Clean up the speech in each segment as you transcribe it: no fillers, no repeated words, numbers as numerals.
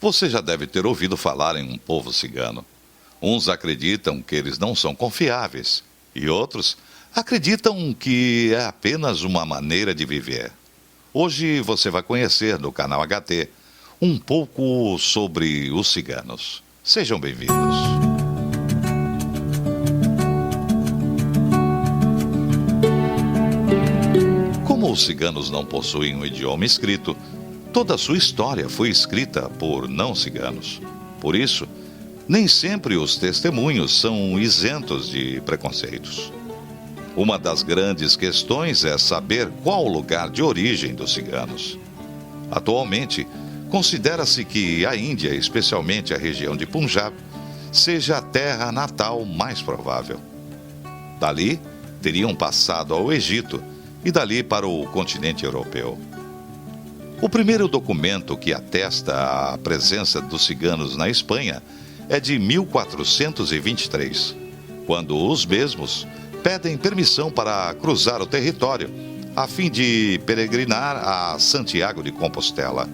Você já deve ter ouvido falar em um povo cigano. Uns acreditam que eles não são confiáveis e outros acreditam que é apenas uma maneira de viver. Hoje você vai conhecer no canal HT um pouco sobre os ciganos. Sejam bem-vindos. Como os ciganos não possuem um idioma escrito, toda a sua história foi escrita por não-ciganos. Por isso, nem sempre os testemunhos são isentos de preconceitos. Uma das grandes questões é saber qual o lugar de origem dos ciganos. Atualmente, considera-se que a Índia, especialmente a região de Punjab, seja a terra natal mais provável. Dali, teriam passado ao Egito e dali para o continente europeu. O primeiro documento que atesta a presença dos ciganos na Espanha é de 1423, quando os mesmos pedem permissão para cruzar o território, a fim de peregrinar a Santiago de Compostela.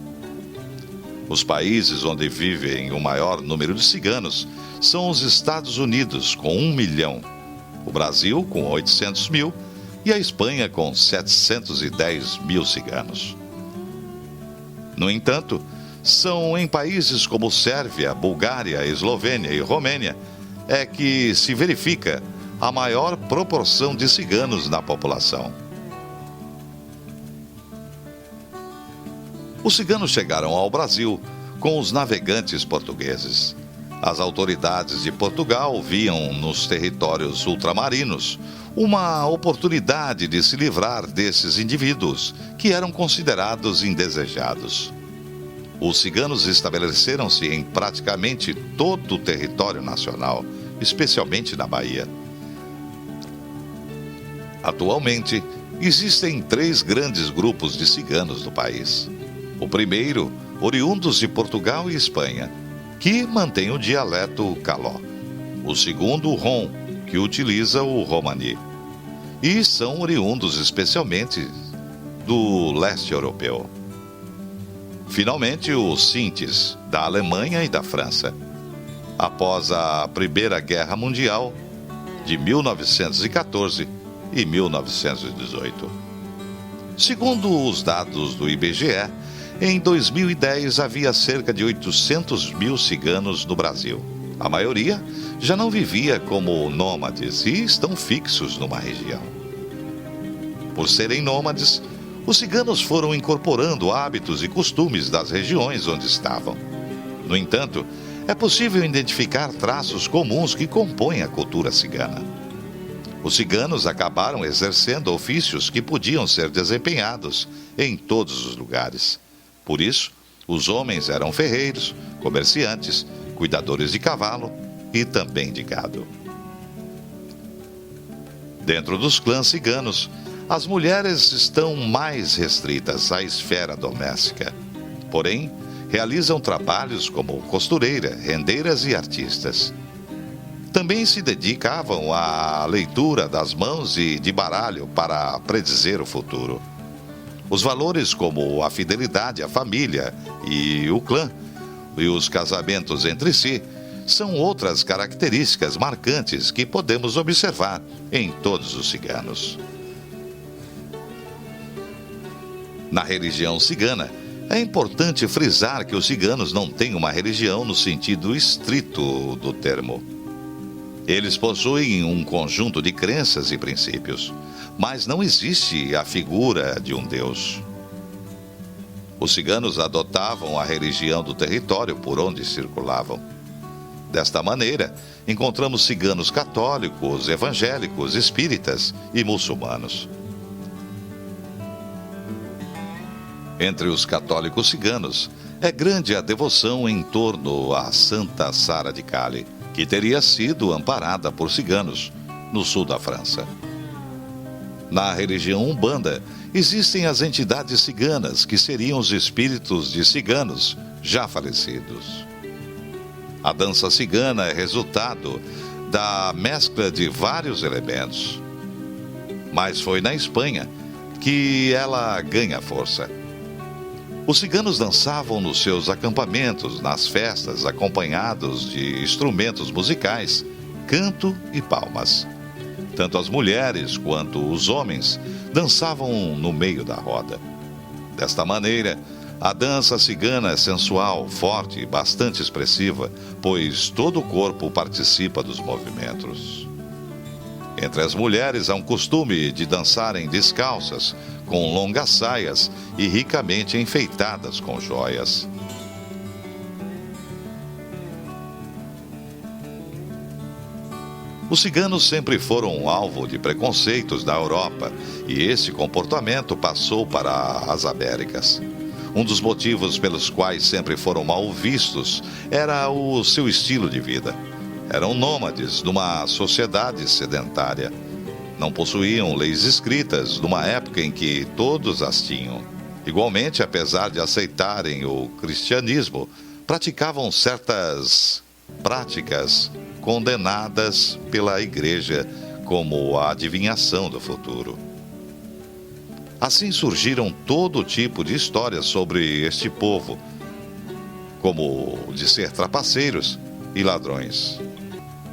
Os países onde vivem o maior número de ciganos são os Estados Unidos, com 1 milhão, o Brasil, com 800 mil, e a Espanha, com 710 mil ciganos. No entanto, são em países como Sérvia, Bulgária, Eslovênia e Romênia é que se verifica a maior proporção de ciganos na população. Os ciganos chegaram ao Brasil com os navegantes portugueses. As autoridades de Portugal viam nos territórios ultramarinos uma oportunidade de se livrar desses indivíduos que eram considerados indesejados. Os ciganos estabeleceram-se em praticamente todo o território nacional, especialmente na Bahia. Atualmente, existem 3 grandes grupos de ciganos no país. O primeiro, oriundos de Portugal e Espanha, que mantém o dialeto caló. O segundo, o rom, que utiliza o romani. E são oriundos especialmente do leste europeu. Finalmente, os sintes, da Alemanha e da França. Após a Primeira Guerra Mundial, de 1914 e 1918. Segundo os dados do IBGE, em 2010 havia cerca de 800 mil ciganos no Brasil. A maioria já não vivia como nômades e estão fixos numa região. Por serem nômades, os ciganos foram incorporando hábitos e costumes das regiões onde estavam. No entanto, é possível identificar traços comuns que compõem a cultura cigana. Os ciganos acabaram exercendo ofícios que podiam ser desempenhados em todos os lugares. Por isso, os homens eram ferreiros, comerciantes, cuidadores de cavalo e também de gado. Dentro dos clãs ciganos, as mulheres estão mais restritas à esfera doméstica. Porém, realizam trabalhos como costureira, rendeiras e artistas. Também se dedicavam à leitura das mãos e de baralho para predizer o futuro. Os valores como a fidelidade à família e o clã, e os casamentos entre si, são outras características marcantes que podemos observar em todos os ciganos. Na religião cigana, é importante frisar que os ciganos não têm uma religião no sentido estrito do termo. Eles possuem um conjunto de crenças e princípios, mas não existe a figura de um Deus. Os ciganos adotavam a religião do território por onde circulavam. Desta maneira, encontramos ciganos católicos, evangélicos, espíritas e muçulmanos. Entre os católicos ciganos, é grande a devoção em torno à Santa Sara de Cali, que teria sido amparada por ciganos no sul da França. Na religião Umbanda, existem as entidades ciganas, que seriam os espíritos de ciganos já falecidos. A dança cigana é resultado da mescla de vários elementos. Mas foi na Espanha que ela ganha força. Os ciganos dançavam nos seus acampamentos, nas festas, acompanhados de instrumentos musicais, canto e palmas. Tanto as mulheres quanto os homens dançavam no meio da roda. Desta maneira, a dança cigana é sensual, forte e bastante expressiva, pois todo o corpo participa dos movimentos. Entre as mulheres há um costume de dançarem descalças, com longas saias e ricamente enfeitadas com joias. Os ciganos sempre foram alvo de preconceitos da Europa e esse comportamento passou para as Américas. Um dos motivos pelos quais sempre foram mal vistos era o seu estilo de vida. Eram nômades numa sociedade sedentária. Não possuíam leis escritas numa época em que todos as tinham. Igualmente, apesar de aceitarem o cristianismo, praticavam certas práticas condenadas pela igreja, como a adivinhação do futuro. Assim surgiram todo tipo de histórias sobre este povo, como de ser trapaceiros e ladrões.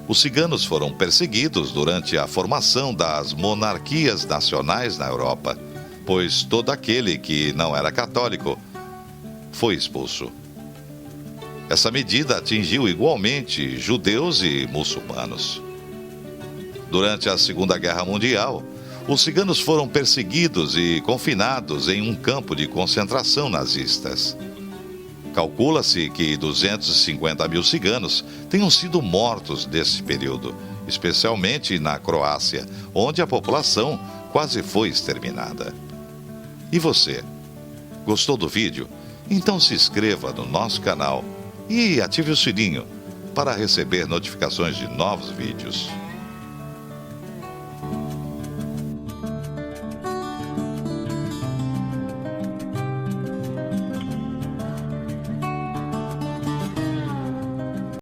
Os ciganos foram perseguidos durante a formação das monarquias nacionais na Europa, pois todo aquele que não era católico foi expulso. Essa medida atingiu igualmente judeus e muçulmanos. Durante a Segunda Guerra Mundial, os ciganos foram perseguidos e confinados em um campo de concentração nazistas. Calcula-se que 250 mil ciganos tenham sido mortos nesse período, especialmente na Croácia, onde a população quase foi exterminada. E você? Gostou do vídeo? Então se inscreva no nosso canal e ative o sininho para receber notificações de novos vídeos.